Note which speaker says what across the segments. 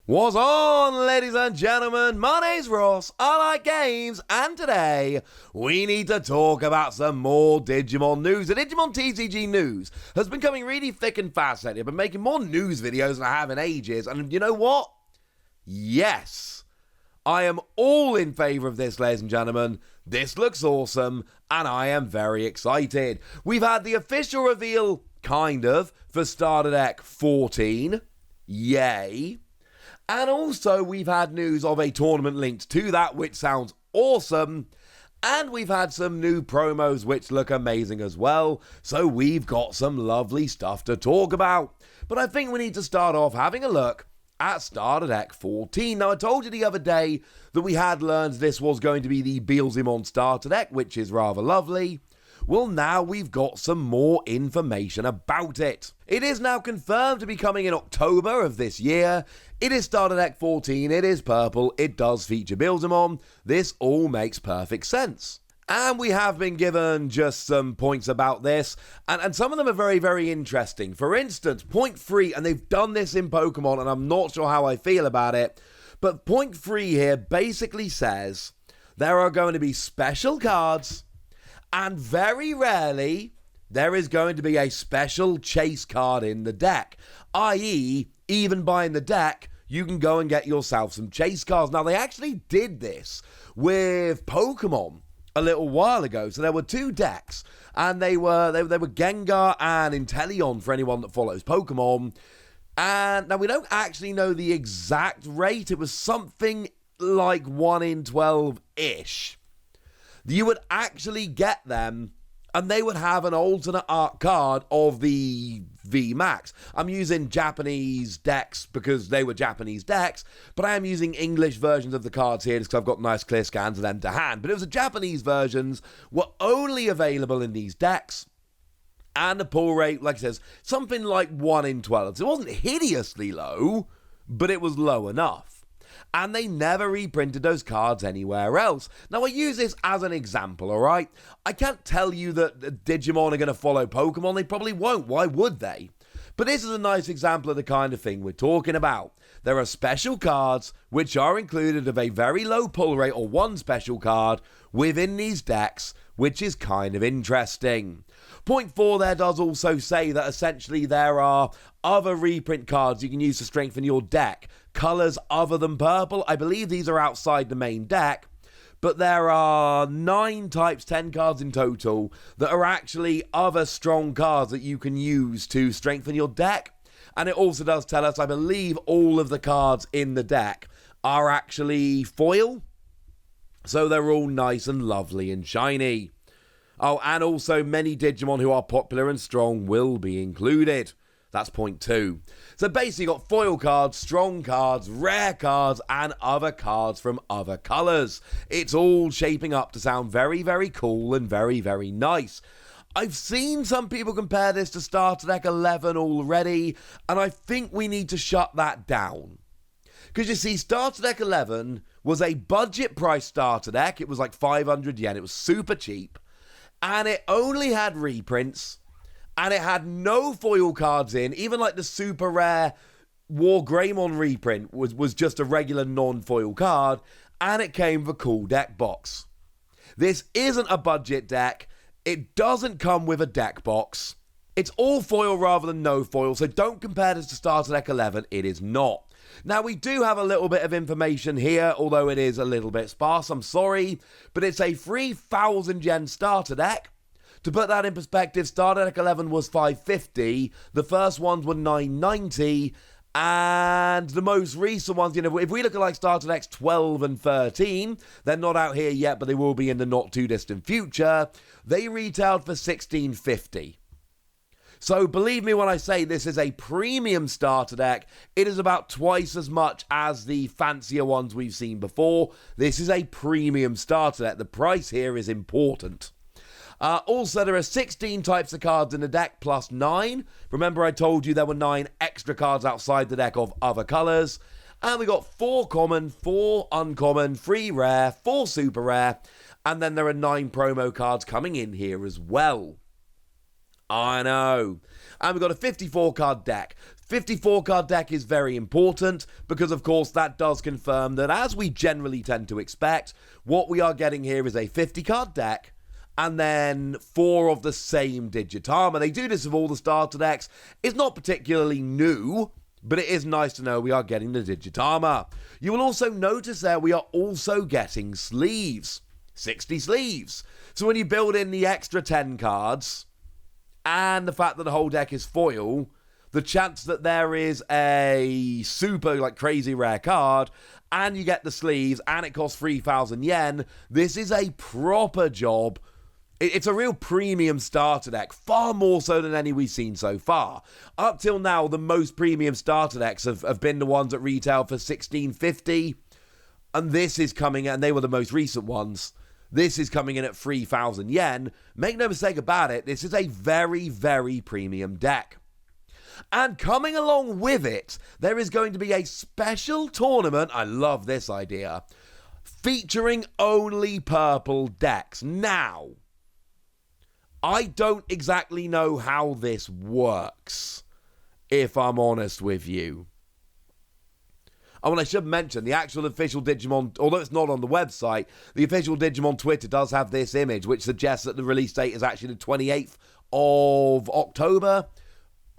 Speaker 1: What's on, ladies and gentlemen? My name's Ross, I like games, and today we need to talk about some more Digimon news. The Digimon TCG news has been coming really thick and fast lately. I've been making more news videos than I have in ages, and you know what? Yes, I am all in favour of this, ladies and gentlemen. This looks awesome, and I am very excited. We've had the official reveal, kind of, for Starter Deck 14. Yay. And also, we've had news of a tournament linked to that, which sounds awesome. And we've had some new promos, which look amazing as well. So we've got some lovely stuff to talk about. But I think we need to start off having a look at Starter Deck 14. Now, I told you the other day that we had learned this was going to be the Beelzemon Starter Deck, which is rather lovely. Well, now we've got some more information about it. It is now confirmed to be coming in October of this year. It is Starter Deck 14, it is purple, it does feature Beelzemon. This all makes perfect sense. And we have been given just some points about this, and some of them are very, very interesting. For instance, point 3, and they've done this in Pokemon, and I'm not sure how I feel about it, but point 3 here basically says there are going to be special cards, and very rarely, there is going to be a special chase card in the deck. I.e., even buying the deck, you can go and get yourself some chase cards. Now, they actually did this with Pokemon a little while ago. So there were two decks, and they were Gengar and Inteleon for anyone that follows Pokemon. And now we don't actually know the exact rate. It was something like 1 in 12-ish. You would actually get them, and they would have an alternate art card of the VMAX. I'm using Japanese decks because they were Japanese decks, but I am using English versions of the cards here just because I've got nice clear scans of them to hand. But it was the Japanese versions were only available in these decks, and the pull rate, like it says, something like 1 in 12. So it wasn't hideously low, but it was low enough. And they never reprinted those cards anywhere else. Now, I use this as an example, alright? I can't tell you that Digimon are going to follow Pokemon. They probably won't. Why would they? But this is a nice example of the kind of thing we're talking about. There are special cards which are included of a very low pull rate, or one special card, within these decks, which is kind of interesting. Point 4 there does also say that essentially there are other reprint cards you can use to strengthen your deck. Colours other than purple. I believe these are outside the main deck, but there are 9 types, 10 cards in total, that are actually other strong cards that you can use to strengthen your deck. And it also does tell us, I believe, all of the cards in the deck are actually foil. So they're all nice and lovely and shiny. Oh, and also many Digimon who are popular and strong will be included. That's point 2. So basically you've got foil cards, strong cards, rare cards, and other cards from other colours. It's all shaping up to sound very, very cool and very, very nice. I've seen some people compare this to Starter Deck 11 already, and I think we need to shut that down. Because you see, Starter Deck 11 was a budget price starter deck. It was like 500 yen. It was super cheap. And it only had reprints. And it had no foil cards in. Even like the super rare War Greymon reprint was just a regular non-foil card. And it came with a cool deck box. This isn't a budget deck. It doesn't come with a deck box. It's all foil rather than no foil. So don't compare this to Starter Deck 11. It is not. Now, we do have a little bit of information here, although it is a little bit sparse. I'm sorry. But it's a 3,000 yen starter deck. To put that in perspective, Starter Deck 11 was 550, the first ones were 990, and the most recent ones, if we look at like Starter Decks 12 and 13, they're not out here yet, but they will be in the not too distant future, they retailed for 1650. So believe me when I say this is a premium starter deck, it is about twice as much as the fancier ones we've seen before. This is a premium starter deck. The price here is important. Also, there are 16 types of cards in the deck, plus 9. Remember I told you there were 9 extra cards outside the deck of other colours. And we got 4 common, 4 uncommon, 3 rare, 4 super rare, and then there are 9 promo cards coming in here as well. I know. And we've got a 54 card deck. 54 card deck is very important because, of course, that does confirm that, as we generally tend to expect, what we are getting here is a 50 card deck and then 4 of the same Digitama. They do this with all the starter decks. It's not particularly new, but it is nice to know we are getting the Digitama. You will also notice there we are also getting sleeves. 60 sleeves. So when you build in the extra 10 cards and the fact that the whole deck is foil, the chance that there is a super crazy rare card and you get the sleeves and it costs 3,000 yen, this is a proper job. It's a real premium starter deck, far more so than any we've seen so far. Up till now, the most premium starter decks have been the ones that retail for 1,650, and this is coming, and they were the most recent ones. This is coming in at 3,000 yen. Make no mistake about it, this is a very, very premium deck. And coming along with it, there is going to be a special tournament, I love this idea, featuring only purple decks. Now, I don't exactly know how this works, if I'm honest with you. Oh, and I should mention, the actual official Digimon, although it's not on the website, the official Digimon Twitter does have this image, which suggests that the release date is actually the 28th of October.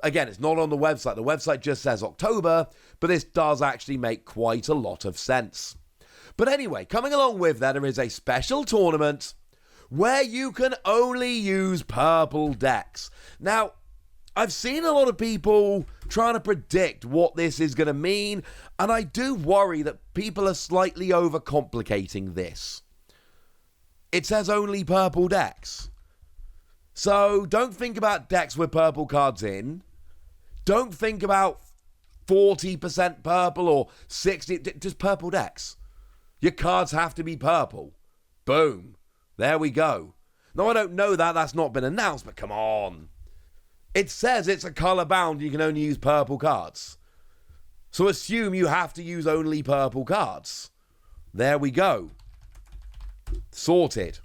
Speaker 1: Again, it's not on the website. The website just says October, but this does actually make quite a lot of sense. But anyway, coming along with that, there is a special tournament where you can only use purple decks. Now, I've seen a lot of people trying to predict what this is going to mean, and I do worry that people are slightly overcomplicating this. It says only purple decks. So don't think about decks with purple cards in. Don't think about 40% purple or 60%, just purple decks. Your cards have to be purple. Boom. There we go. Now, I don't know that. That's not been announced, but come on. It says it's a colour bound. You can only use purple cards. So assume you have to use only purple cards. There we go. Sorted.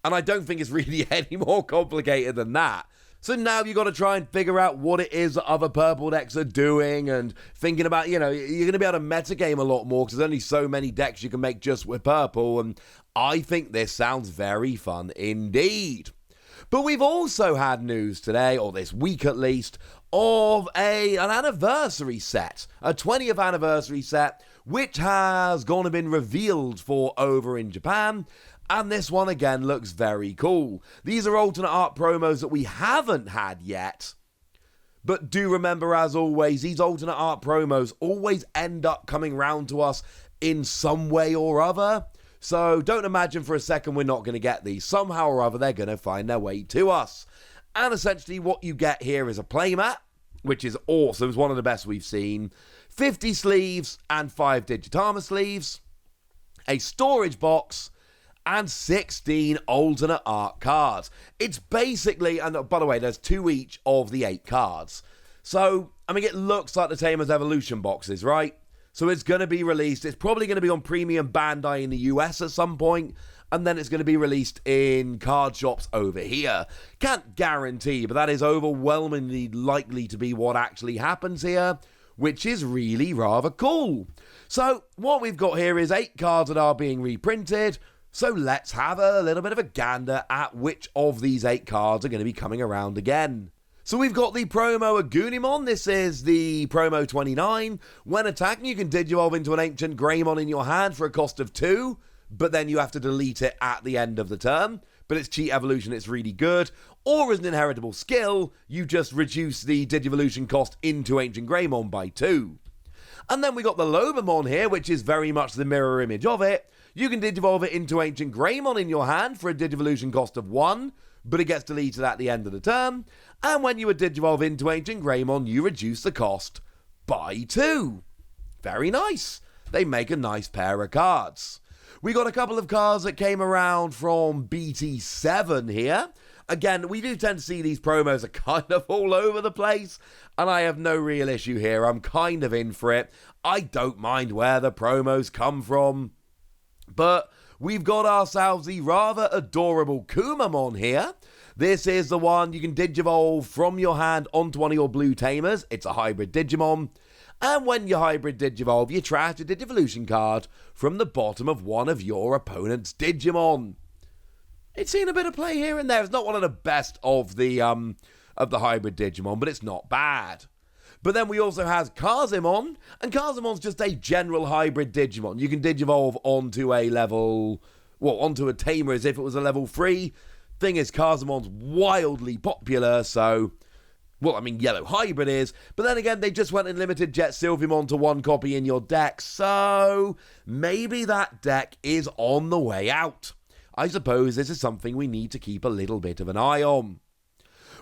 Speaker 1: And I don't think it's really any more complicated than that. So now you've got to try and figure out what it is that other purple decks are doing and thinking about, you're going to be able to metagame a lot more because there's only so many decks you can make just with purple. And I think this sounds very fun indeed. But we've also had news today, or this week at least, of an anniversary set, a 20th anniversary set, which has gone and been revealed for over in Japan. And this one, again, looks very cool. These are alternate art promos that we haven't had yet. But do remember, as always, these alternate art promos always end up coming round to us in some way or other. So don't imagine for a second we're not going to get these. Somehow or other, they're going to find their way to us. And essentially what you get here is a playmat, which is awesome. It's one of the best we've seen. 50 sleeves and 5 Digitama sleeves. A storage box. And 16 alternate art cards. It's basically, and by the way, there's 2 each of the 8 cards. So, it looks like the Tamer's Evolution boxes, right? So it's going to be released. It's probably going to be on Premium Bandai in the US at some point, and then it's going to be released in card shops over here. Can't guarantee, but that is overwhelmingly likely to be what actually happens here, which is really rather cool. So what we've got here is 8 cards that are being reprinted. So let's have a little bit of a gander at which of these 8 cards are going to be coming around again. So we've got the promo Agunimon. This is the promo 29. When attacking, you can Digivolve into an Ancient Greymon in your hand for a cost of 2, but then you have to delete it at the end of the turn. But it's cheat evolution, it's really good. Or as an inheritable skill, you just reduce the Digivolution cost into Ancient Greymon by 2. And then we got the Lobomon here, which is very much the mirror image of it. You can Digivolve it into Ancient Greymon in your hand for a Digivolution cost of 1, but it gets deleted at the end of the turn. And when you would Digivolve into Ancient Greymon, you reduce the cost by 2. Very nice. They make a nice pair of cards. We got a couple of cards that came around from BT7 here. Again, we do tend to see these promos are kind of all over the place, and I have no real issue here. I'm kind of in for it. I don't mind where the promos come from. But we've got ourselves the rather adorable Kumamon here. This is the one you can Digivolve from your hand onto one of your blue tamers. It's a hybrid Digimon. And when you hybrid Digivolve, you trash a Digivolution card from the bottom of one of your opponent's Digimon. It's seen a bit of play here and there. It's not one of the best of the hybrid Digimon, but it's not bad. But then we also have Beelzemon, and Beelzemon's just a general hybrid Digimon. You can Digivolve onto onto a tamer as if it was a level 3. Thing is, Beelzemon's wildly popular, so... Well, I mean, yellow hybrid is, but then again, they just went and limited Jet Sylphimon to 1 copy in your deck, so maybe that deck is on the way out. I suppose this is something we need to keep a little bit of an eye on.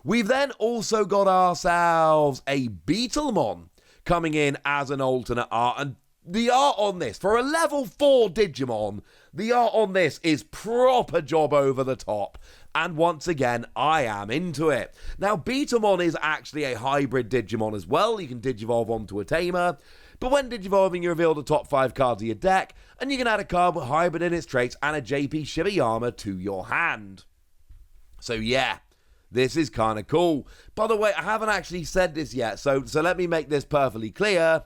Speaker 1: We've then also got ourselves a Beelzemon coming in as an alternate art, and the art on this, for a level 4 Digimon, the art on this is proper job over the top. And once again, I am into it. Now, Beelzemon is actually a hybrid Digimon as well. You can Digivolve onto a tamer. But when Digivolving, you reveal the top 5 cards of your deck, and you can add a card with hybrid in its traits and a JP Shibayama to your hand. So yeah, this is kind of cool. By the way, I haven't actually said this yet, so let me make this perfectly clear.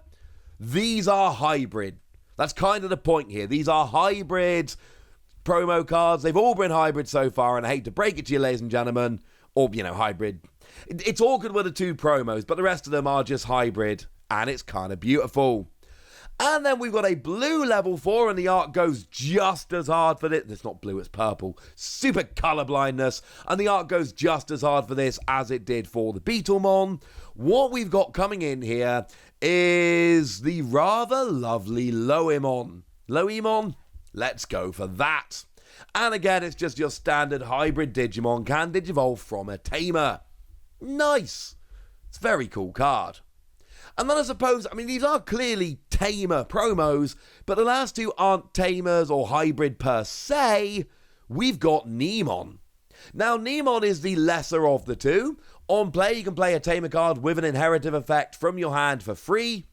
Speaker 1: These are hybrid. That's kind of the point here. These are hybrid promo cards. They've all been hybrid so far, and I hate to break it to you, ladies and gentlemen, or, hybrid. It's awkward with the 2 promos, but the rest of them are just hybrid, and it's kind of beautiful. And then we've got a blue level 4, and the art goes just as hard for this. It's not blue, it's purple. Super color blindness. And the art goes just as hard for this as it did for the Beelzemon. What we've got coming in here is the rather lovely Loemon. Loemon? Let's go for that. And again, it's just your standard hybrid Digimon can Digivolve from a tamer. Nice. It's a very cool card. And then I suppose, these are clearly tamer promos, but the last 2 aren't tamers or hybrid per se. We've got Nemon. Now, Nemon is the lesser of the 2. On play, you can play a tamer card with an inheritive effect from your hand for free.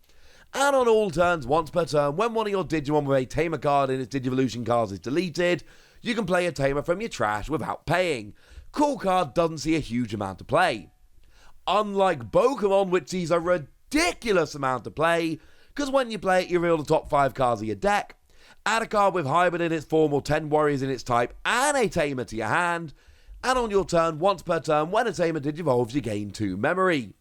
Speaker 1: And on all turns, once per turn, when one of your Digimon with a tamer card in its Digivolution cards is deleted, you can play a tamer from your trash without paying. Cool card doesn't see a huge amount of play. Unlike Pokemon, which sees a ridiculous amount of play, because when you play it, you reveal the top 5 cards of your deck, add a card with hybrid in its form or 10 warriors in its type, and a tamer to your hand, and on your turn, once per turn, when a tamer Digivolves, you gain 2 memory.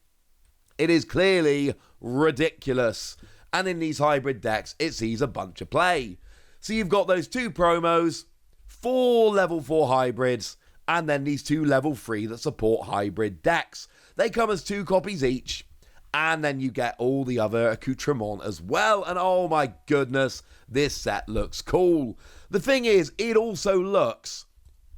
Speaker 1: It is clearly ridiculous, and in these hybrid decks, it sees a bunch of play. So you've got those 2 promos, 4 level 4 hybrids, and then these 2 level 3 that support hybrid decks. They come as 2 copies each, and then you get all the other accoutrements as well, and oh my goodness, this set looks cool. The thing is, it also looks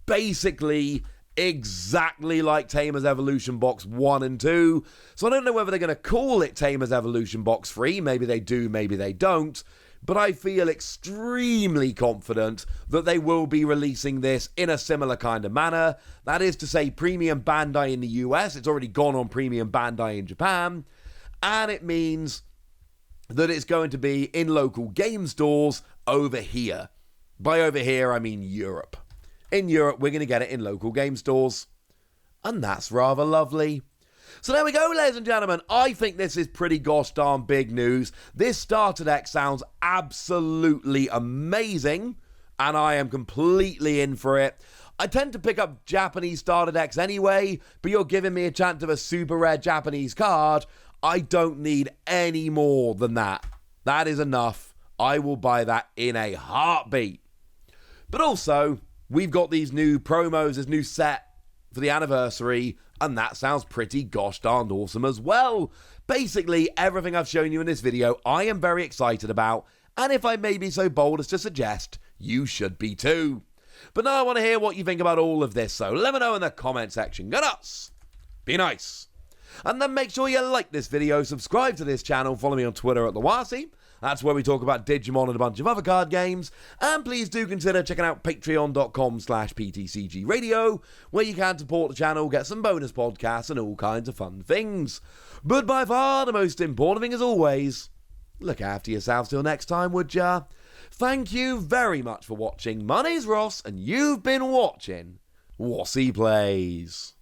Speaker 1: basically exactly like Tamer's Evolution Box 1 and 2, so I don't know whether they're going to call it Tamer's Evolution Box 3, maybe they do, maybe they don't, but I feel extremely confident that they will be releasing this in a similar kind of manner. That is to say, Premium Bandai in the US, it's already gone on Premium Bandai in Japan, and it means that it's going to be in local game stores over here. By over here, I mean Europe. In Europe, we're going to get it in local game stores. And that's rather lovely. So there we go, ladies and gentlemen. I think this is pretty gosh darn big news. This starter deck sounds absolutely amazing. And I am completely in for it. I tend to pick up Japanese starter decks anyway. But you're giving me a chance of a super rare Japanese card. I don't need any more than that. That is enough. I will buy that in a heartbeat. But also, we've got these new promos, this new set for the anniversary, and that sounds pretty gosh darned awesome as well. Basically, everything I've shown you in this video, I am very excited about, and if I may be so bold as to suggest, you should be too. But now I want to hear what you think about all of this, so let me know in the comment section. Go nuts! Be nice! And then make sure you like this video, subscribe to this channel, follow me on Twitter at TheWasi. That's where we talk about Digimon and a bunch of other card games. And please do consider checking out patreon.com/PTCGradio, where you can support the channel, get some bonus podcasts, and all kinds of fun things. But by far, the most important thing as always, look after yourselves till next time, would ya? Thank you very much for watching. My name's Ross, and you've been watching What's he plays?